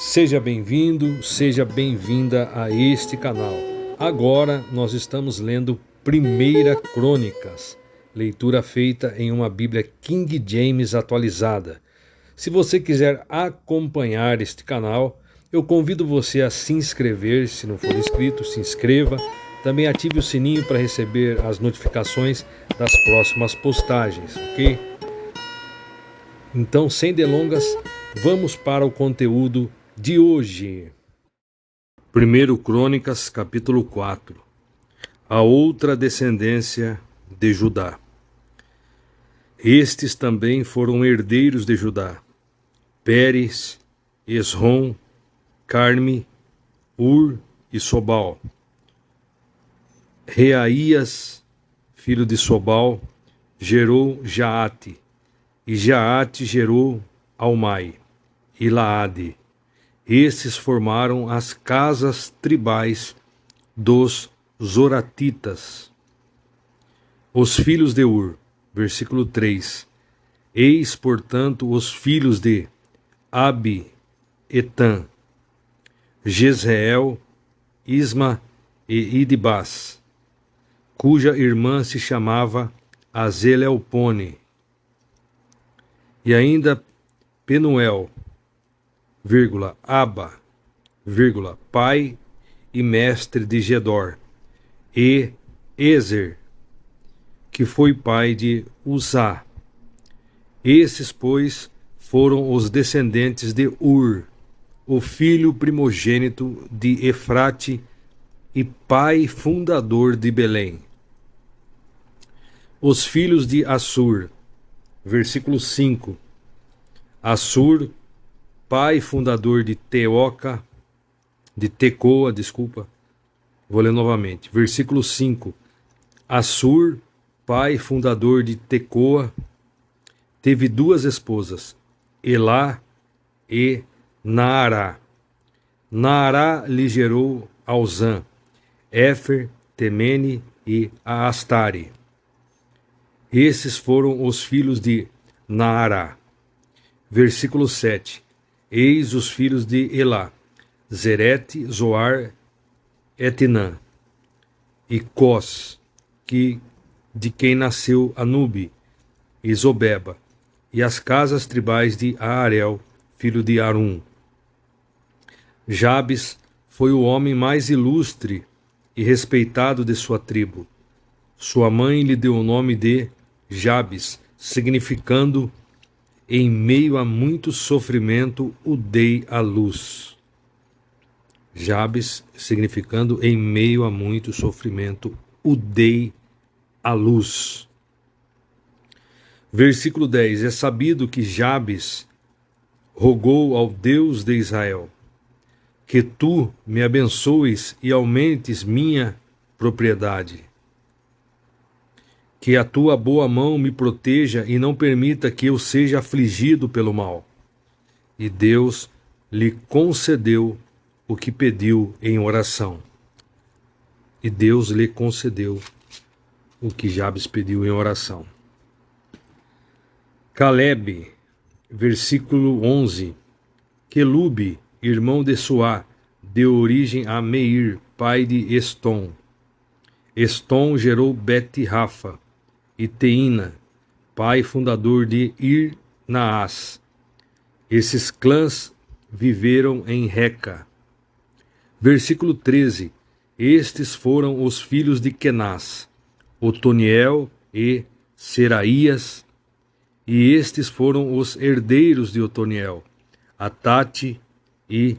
Seja bem-vindo, seja bem-vinda a este canal. Agora nós estamos lendo 1 Crônicas, leitura feita em uma Bíblia King James atualizada. Se você quiser acompanhar este canal, eu convido você a se inscrever. Se não for inscrito, se inscreva. Também ative o sininho para receber as notificações das próximas postagens, ok? Então, sem delongas, vamos para o conteúdo de hoje. 1 Crônicas, capítulo 4. A outra descendência de Judá. Estes também foram herdeiros de Judá: Pérez, Esrom, Carme, Ur e Sobal. Reaías, filho de Sobal, gerou Jaate, e Jaate gerou Almai e Laade. Estes formaram as casas tribais dos Zoratitas. Os filhos de Ur, versículo 3. Eis, portanto, os filhos de Abi-Etã, Jezreel, Isma e Idibás, cuja irmã se chamava Azelelpone, e ainda Penuel, Aba, pai e mestre de Gedor, e Ezer, que foi pai de Uzá. Esses, pois, foram os descendentes de Ur, o filho primogênito de Efrate e pai fundador de Belém. Os filhos de Assur, versículo 5. Assur, pai fundador de Tecoa, vou ler novamente, versículo 5. Assur, pai fundador de Tecoa, teve duas esposas, Elá e Naará. Naará lhe gerou Auzã, Éfer, Temene e Astare. Esses foram os filhos de Naará. Versículo 7. Eis os filhos de Elá: Zerete, Zoar, Etnã e Cós, de quem nasceu Anube e Zobeba, e as casas tribais de Aarel, filho de Arum. Jabes foi o homem mais ilustre e respeitado de sua tribo. Sua mãe lhe deu o nome de Jabes, significando: em meio a muito sofrimento o dei à luz. Jabes, significando: em meio a muito sofrimento o dei à luz. Versículo 10. É sabido que Jabes rogou ao Deus de Israel: que tu me abençoes e aumentes minha propriedade. Que a tua boa mão me proteja e não permita que eu seja afligido pelo mal. E Deus lhe concedeu o que pediu em oração. E Deus lhe concedeu o que Jabes pediu em oração. Calebe, versículo 11. Quelube, irmão de Suá, deu origem a Meir, pai de Estom. Estom gerou Bet-Rafa e Teína, pai fundador de Ir-Naás. Esses clãs viveram em Reca. Versículo 13. Estes foram os filhos de Kenaz, Otoniel e Seraías, e estes foram os herdeiros de Otoniel, Atate e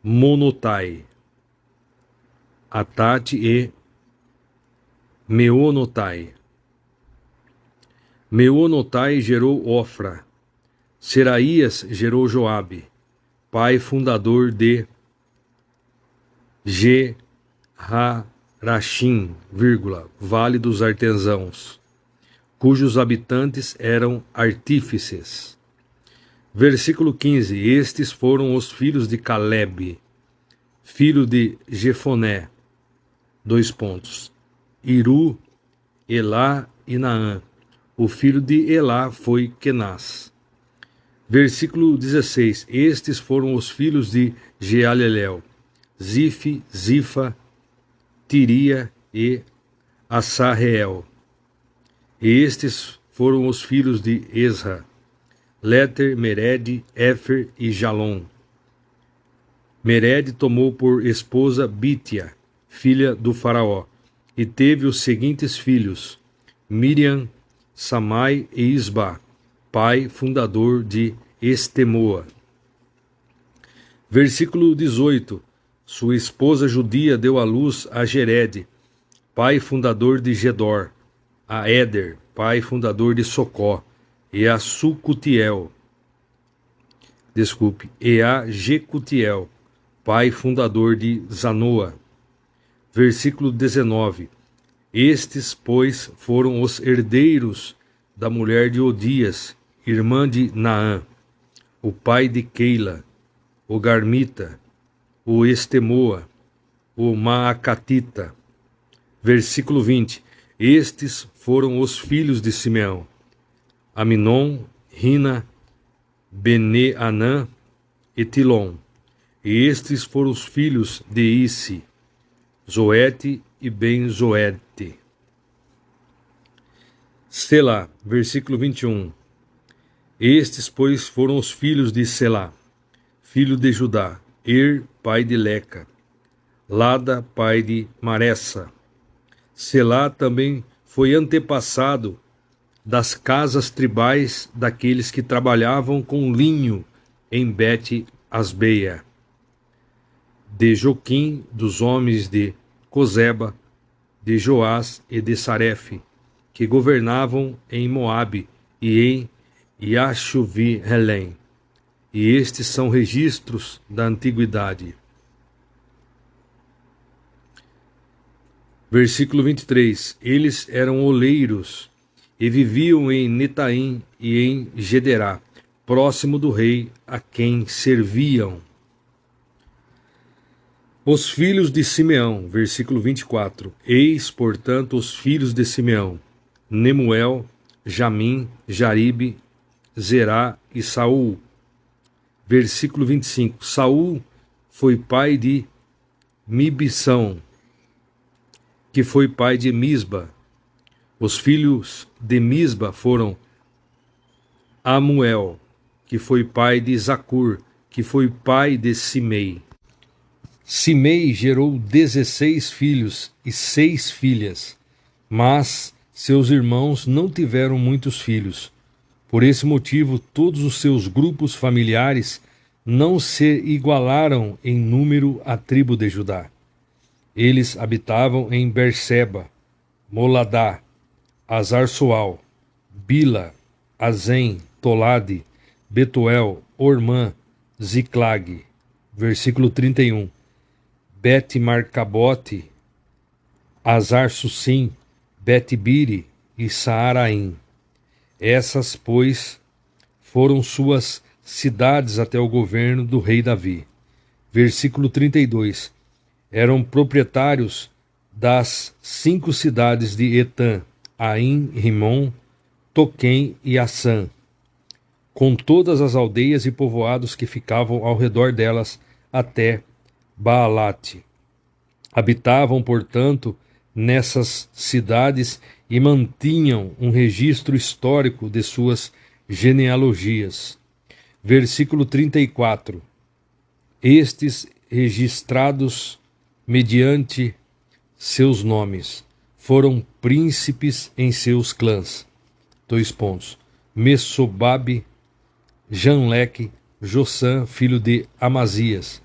Monotai. Atate e Meonotai. Meonotai gerou Ofra. Seraías gerou Joabe, pai fundador de Ge-Harashim, Vale dos Artesãos, cujos habitantes eram artífices. Versículo 15. Estes foram os filhos de Calebe, filho de Jefoné. Iru, Elá e Naã. O filho de Elá foi Kenaz. Versículo 16. Estes foram os filhos de Jealelel: Zife, Zifa, Tiria e Assarreel. Estes foram os filhos de Esra: Leter, Mered, Éfer e Jalom. Mered tomou por esposa Bítia, filha do faraó, e teve os seguintes filhos: Miriam, Samai e Isba, pai fundador de Estemoa. Versículo 18. Sua esposa judia deu à luz a Jered, pai fundador de Gedor, a Éder, pai fundador de Socó, e a Jecutiel, pai fundador de Zanoa. Versículo 19. Estes, pois, foram os herdeiros da mulher de Odias, irmã de Naã, o pai de Keila, o Garmita, o Estemoa, o Maacatita. Versículo 20. Estes foram os filhos de Simeão: Aminon, Rina, Bene-Anã e Tilom. E estes foram os filhos de Isi, Zoete e Ben-Zoete. Selá, versículo 21. Estes, pois, foram os filhos de Selá, filho de Judá: pai de Leca, Lada, pai de Maressa. Selá também foi antepassado das casas tribais daqueles que trabalhavam com linho em Bet-Asbeia. De Joquim, dos homens de Cozeba, de Joás e de Sarefe, que governavam em Moabe e em Yashuvi-Helém. E estes são registros da antiguidade. Versículo 23. Eles eram oleiros e viviam em Netaim e em Gederá, próximo do rei a quem serviam. Os filhos de Simeão, versículo 24. Eis, portanto, os filhos de Simeão: Nemuel, Jamim, Jaribe, Zerá e Saul. Versículo 25. Saul foi pai de Mibsão, que foi pai de Misba. Os filhos de Misba foram Amuel, que foi pai de Zacur, que foi pai de Simei. Simei gerou 16 filhos e 6 filhas, mas seus irmãos não tiveram muitos filhos. Por esse motivo, todos os seus grupos familiares não se igualaram em número à tribo de Judá. Eles habitavam em Berseba, Moladá, Azar-Sual, Bila, Azem, Tolade, Betuel, Ormã, Ziclag. Versículo 31. Bet-Marcabote, Azar-Sussim, Bet-Biri e Saaraim. Essas, pois, foram suas cidades até o governo do rei Davi. Versículo 32. Eram proprietários das 5 cidades de Etã, Aim, Rimon, Toquém e Assã, com todas as aldeias e povoados que ficavam ao redor delas até Baalate. Habitavam, portanto, nessas cidades e mantinham um registro histórico de suas genealogias. Versículo 34. Estes registrados mediante seus nomes foram príncipes em seus clãs. 2 pontos. Messobabe, Janleque, Jossã, filho de Amazias,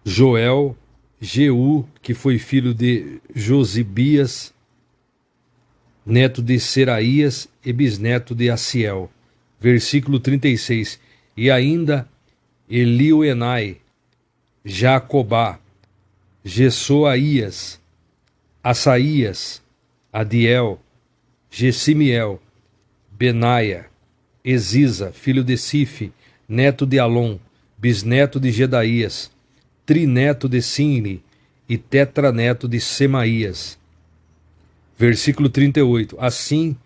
Joel, Jeú, que foi filho de Josibias, neto de Seraías e bisneto de Aciel. Versículo 36. E ainda Elioenai, Jacobá, Jessoaías, Assaías, Adiel, Gessimiel, Benaia, Eziza, filho de Sife, neto de Alon, bisneto de Gedaías, trineto de Sinri e tetraneto de Semaías. Versículo 38. Assim,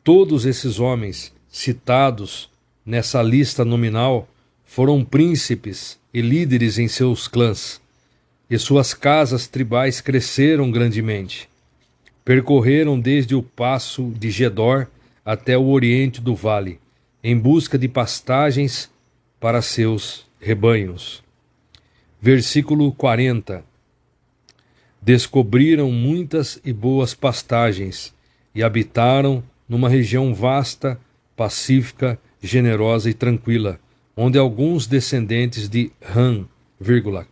todos esses homens citados nessa lista nominal foram príncipes e líderes em seus clãs, e suas casas tribais cresceram grandemente. Percorreram desde o passo de Gedor até o oriente do vale, em busca de pastagens para seus rebanhos. Versículo 40. Descobriram muitas e boas pastagens e habitaram numa região vasta, pacífica, generosa e tranquila, onde alguns descendentes de Ram,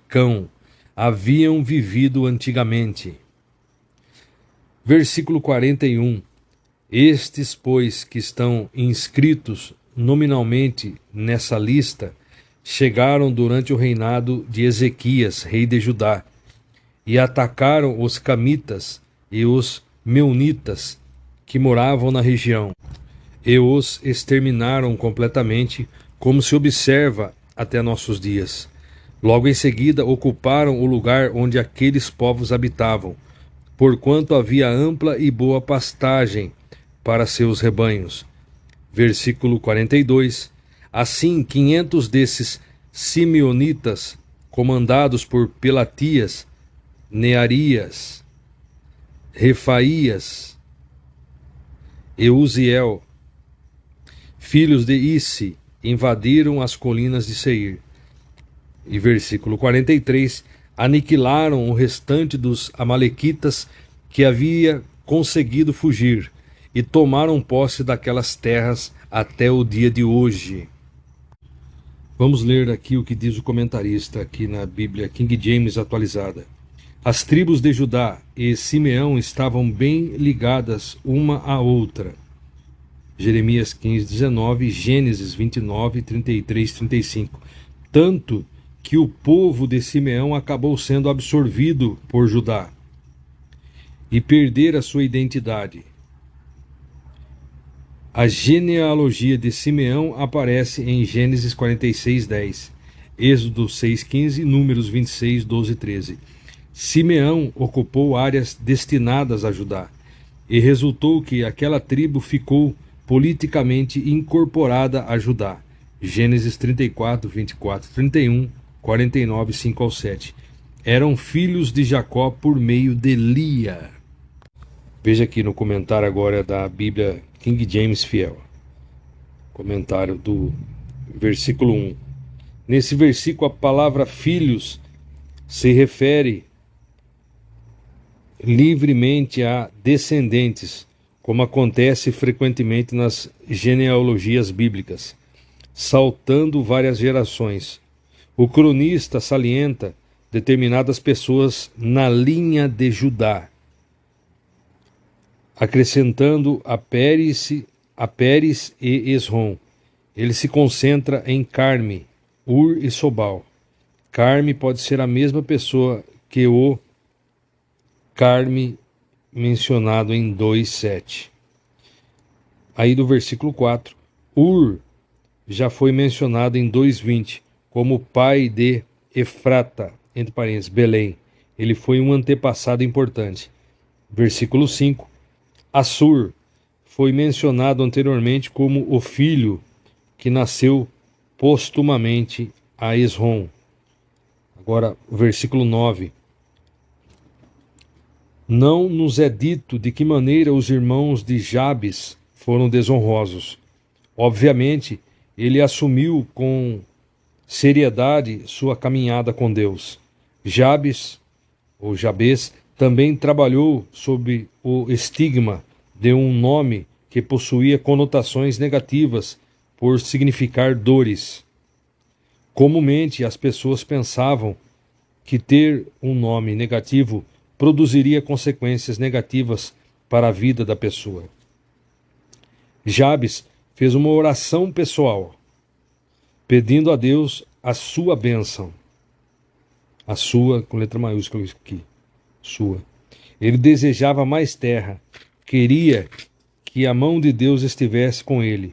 Cão, haviam vivido antigamente. Versículo 41. Estes, pois, que estão inscritos nominalmente nessa lista, chegaram durante o reinado de Ezequias, rei de Judá, e atacaram os camitas e os meunitas que moravam na região, e os exterminaram completamente, como se observa até nossos dias. Logo em seguida ocuparam o lugar onde aqueles povos habitavam, porquanto havia ampla e boa pastagem para seus rebanhos. Versículo 42. Assim, 500 desses simeonitas, comandados por Pelatias, Nearias, Refaías e Uziel, filhos de Issi, invadiram as colinas de Seir. E versículo 43, aniquilaram o restante dos amalequitas que havia conseguido fugir e tomaram posse daquelas terras até o dia de hoje. Vamos ler aqui o que diz o comentarista aqui na Bíblia King James atualizada. As tribos de Judá e Simeão estavam bem ligadas uma à outra. Jeremias 15:19, Gênesis 29, 33, 35. Tanto que o povo de Simeão acabou sendo absorvido por Judá e perder a sua identidade. A genealogia de Simeão aparece em Gênesis 46:10, Êxodo 6:15 e Números 26, 12 e 13. Simeão ocupou áreas destinadas a Judá, e resultou que aquela tribo ficou politicamente incorporada a Judá. Gênesis 34, 24, 31, 49, 5 ao 7. Eram filhos de Jacó por meio de Lia. Veja aqui no comentário agora da Bíblia King James Fiel. Comentário do versículo 1. Nesse versículo a palavra filhos se refere livremente a descendentes, como acontece frequentemente nas genealogias bíblicas, saltando várias gerações. O cronista salienta determinadas pessoas na linha de Judá, acrescentando a Pérez e Esrom. Ele se concentra em Carme, Ur e Sobal. Carme pode ser a mesma pessoa que o Carme mencionado em 2:7. Aí do versículo 4, Ur já foi mencionado em 2:20 como pai de Efrata, entre parênteses, Belém. Ele foi um antepassado importante. Versículo 5, Assur foi mencionado anteriormente como o filho que nasceu postumamente a Esrom. Agora, o versículo 9. Não nos é dito de que maneira os irmãos de Jabes foram desonrosos. Obviamente, ele assumiu com seriedade sua caminhada com Deus. Jabes, ou Jabes, também trabalhou sob o estigma de um nome que possuía conotações negativas por significar dores. Comumente, as pessoas pensavam que ter um nome negativo produziria consequências negativas para a vida da pessoa. Jabes fez uma oração pessoal, pedindo a Deus a sua bênção. A sua, com letra maiúscula aqui, sua. Ele desejava mais terra, queria que a mão de Deus estivesse com ele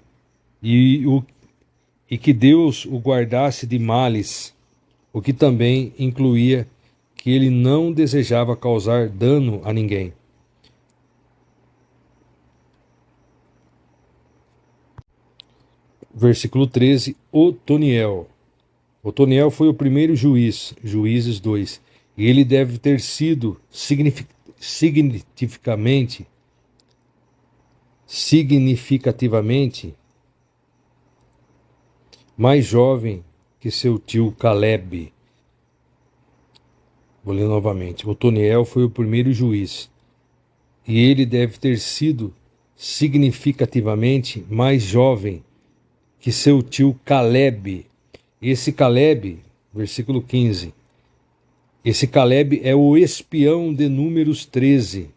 e que Deus o guardasse de males, o que também incluía que ele não desejava causar dano a ninguém. Versículo 13, Otoniel. Otoniel foi o primeiro juiz, Juízes 2, e ele deve ter sido significativamente mais jovem que seu tio Caleb. Vou ler novamente. Otoniel foi o primeiro juiz, e ele deve ter sido significativamente mais jovem que seu tio Caleb. Esse Caleb, versículo 15, esse Caleb é o espião de Números 13,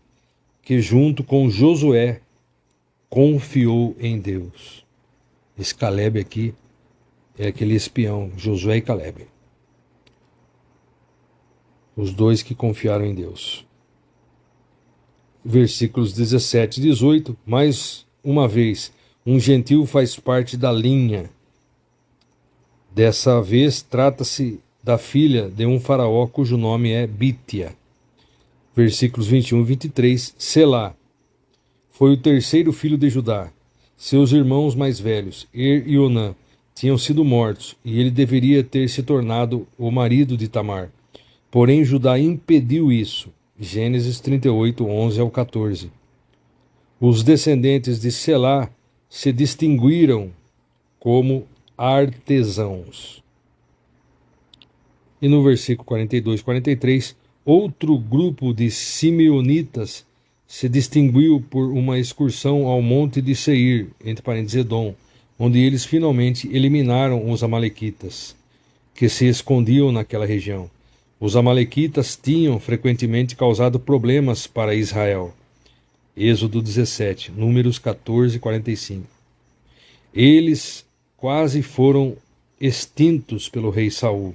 que junto com Josué confiou em Deus. Esse Caleb aqui é aquele espião, Josué e Caleb. Os dois que confiaram em Deus. Versículos 17 e 18, mais uma vez, um gentil faz parte da linha. Dessa vez trata-se da filha de um faraó cujo nome é Bítia. Versículos 21 e 23, Selá. Foi o terceiro filho de Judá. Seus irmãos mais velhos, Er e Onã, tinham sido mortos, e ele deveria ter se tornado o marido de Tamar. Porém, Judá impediu isso. Gênesis 38, 11 ao 14. Os descendentes de Selá se distinguiram como artesãos. E no versículo 42 e 43, outro grupo de simeonitas se distinguiu por uma excursão ao monte de Seir, entre parênteses Edom, onde eles finalmente eliminaram os amalequitas, que se escondiam naquela região. Os amalequitas tinham frequentemente causado problemas para Israel. Êxodo 17, Números 14 e 45. Eles quase foram extintos pelo rei Saul.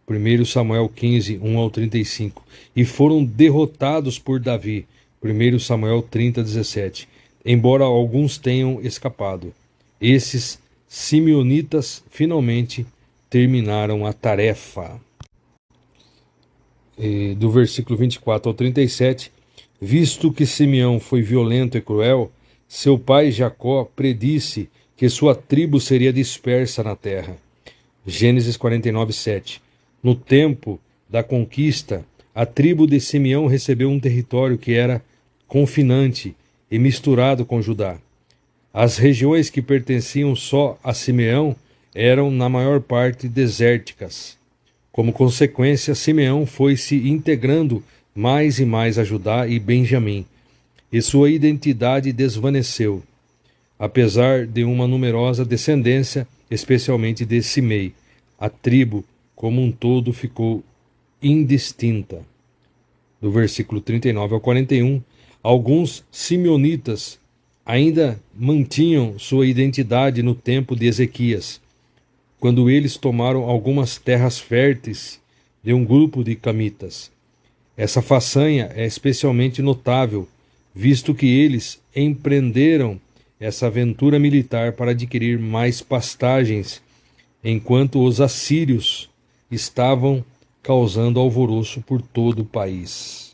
1 Samuel 15, 1 ao 35. E foram derrotados por Davi. 1 Samuel 30, 17. Embora alguns tenham escapado. Esses simeonitas finalmente terminaram a tarefa. Do versículo 24 ao 37, visto que Simeão foi violento e cruel, seu pai Jacó predisse que sua tribo seria dispersa na terra. Gênesis 49, 7. No tempo da conquista, a tribo de Simeão recebeu um território que era confinante e misturado com Judá. As regiões que pertenciam só a Simeão eram, na maior parte, desérticas. Como consequência, Simeão foi se integrando mais e mais a Judá e Benjamim, e sua identidade desvaneceu, apesar de uma numerosa descendência, especialmente de Simei. A tribo, como um todo, ficou indistinta. Do versículo 39 ao 41, alguns simeonitas ainda mantinham sua identidade no tempo de Ezequias, quando eles tomaram algumas terras férteis de um grupo de camitas. Essa façanha é especialmente notável, visto que eles empreenderam essa aventura militar para adquirir mais pastagens, enquanto os assírios estavam causando alvoroço por todo o país.